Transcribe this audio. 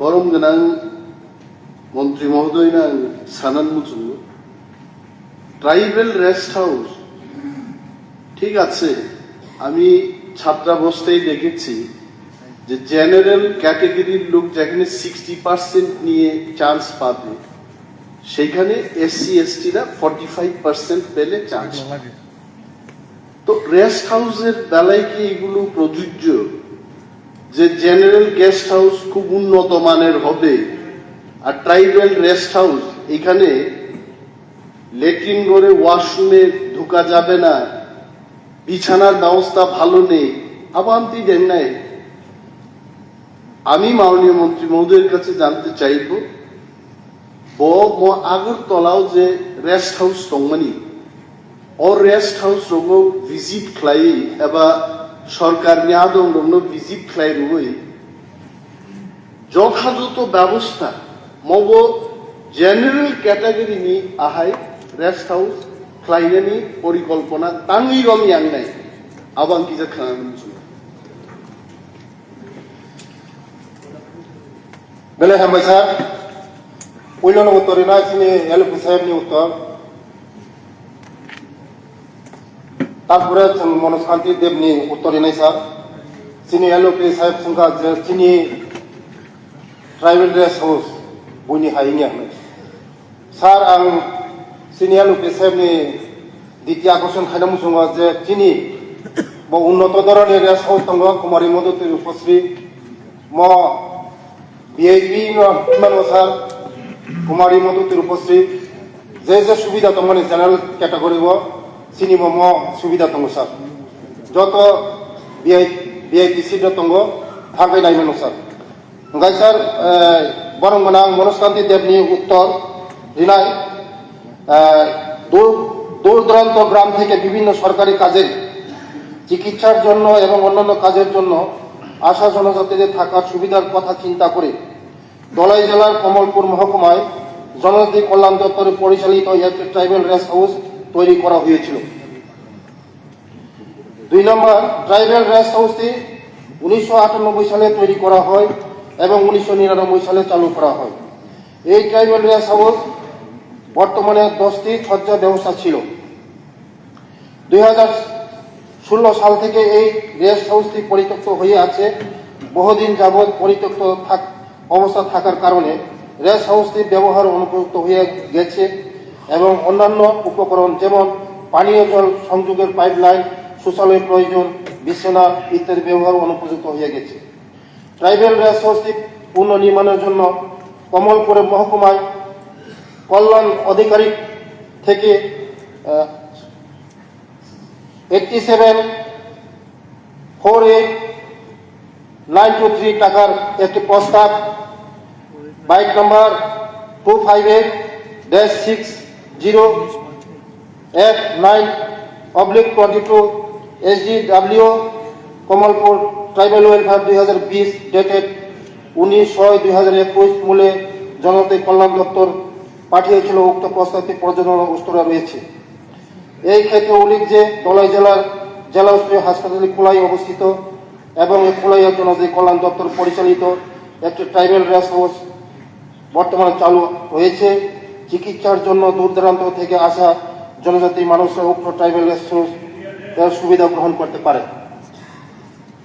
বরং গনাং মন্ত্রী মহোদয় নাং সানান মুচু ট্রাইবেল রেস্ট হাউস ঠিক আছে। আমি ছাত্রাবস্থায় দেখেছি যে জেনারেল ক্যাটেগরির লোক যেখানে 60% নিয়ে চান্স পাবে সেখানে SC STরা 45% পেলে চান্স। তো রেস্ট হাউসের বেলায় কি এগুলো প্রযোজ্য যে জেনারেল গেস্ট হাউস খুব উন্নত মানের হবে আর ট্রাইবেল রেস্ট হাউস এখানে লেট্রিন করে ওয়াশরুমে ঢোকা যাবে না, বিছানার ব্যবস্থা ভালো নেই, আবান্তি দেন নাই? আমি মাননীয় মন্ত্রী মহোদয়ের কাছে জানতে চাইব আগরতলাও যে রেস্ট হাউস দংমানি ও রেস্ট হাউস রোগ ভিজিট খাই এবা সরকারনি আদম রোগ ভিজিট খাই রুই যথাযথ ব্যবস্থা মব জেনারেল ক্যাটাগরিনি আহাই রেস্ট হাউস খাইনানি পরিকল্পনা তাঙ্গি রমি আংনাই আবাং কিজা খানানো বেলে হামবাইসা পয়লানো উত্তরেনা চিনি এলপি সাহেবনি উত্তর তারপরে মনোজ কান্তি দেবনি উত্তরেনাই স্যার চিনি এলপি সাহেব সংখ্যা চিনি ট্রাইবেল রেস্ট হাউস বইনি হাইনি আমি স্যার आं চিনি এলপি সাহেবনি দ্বিতীয় আকর্ষণ খাইনামু সঙ্গে যে চিনি উন্নত ধরনের রেস্ট হাউস দङ কুমারী মধুতি রূপশ্রী ম ভিআইপি স্যার কুমারী মধুতি রূপশ্রী যে যে সুবিধা দङ মানে জেনারেল ক্যাটাগরি চিনি ম সুবিধা দङ স্যার যত ভিআইপি সিট দङ থাকাই নাই মানো স্যার ओंखाय स्যার বরং गोनां मनोज कांति देवनि उत्तर রিনাই দূর দূরান্ত গ্রাম থেকে বিভিন্ন সরকারি কাজের চিকিৎসার জন্য এবং অন্যান্য কাজের জন্য আশা জনজাতিদের থাকার সুবিধার কথা চিন্তা করে ধলাই জেলার কমলপুর মহকুমায় জনজাতি কল্যাণ দপ্তরে পরিচালিত একটি ট্রাইবেল রেস্ট হাউস তৈরি করা হয়েছিল। 2 নম্বর ট্রাইবেল রেস্ট হাউসটি 1998 সালে তৈরি করা হয় এবং 1999 সালে চালু করা হয়। এই ট্রাইবেল রেস্ট হাউস বর্তমানে 10টি শয্যা ব্যবস্থা ছিল। 2016 সাল থেকে এই রেস্ট হাউসটি পরিত্যক্ত হয়ে আছে। বহুদিন যাবৎ পরিত্যক্ত অবস্থা থাকার কারণে রেস্ট হাউসটি ব্যবহার অনুপযুক্ত হয়ে গেছে এবং অন্যান্য উপকরণ যেমন পানীয় জল সংযোগের পাইপলাইন, শৌচালয় প্রয়োজন, বিছানা ইত্যাদি ব্যবহার অনুপযুক্ত হয়ে গেছে। ট্রাইবেল রেস্ট হাউসটি পুনর্নির্মাণের জন্য কমলপুর মহকুমায় কল্যাণ আধিকারিক থেকে 87,48,923 টাকার একটি প্রস্তাব বাইক নম্বর 258-60F9/22 SDW Kamalpur tribal welfare 2020 dated 19/6/2021 মূলে জনজাতি কল্যাণ দপ্তর পাঠিয়েছিল। উক্ত প্রস্তাবটি পর্যালোচনা স্তরে রয়েছে। এই ক্ষেত্রে উল্লেখ যে ধলাই জেলার জেলা স্তরীয় হাসপাতাল কোলাই অবস্থিত এবং এই কোলাই জনজাতি কল্যাণ দপ্তর পরিচালিত একটি ট্রাইবেল রেস্ট হাউস বর্তমানে চালু হয়েছে। চিকিৎসার জন্য দূর দূরান্ত থেকে আসা জনজাতি মানুষরা উক্ত ট্রাইবেল রেস্ট হাউস এর সুবিধা গ্রহণ করতে পারে।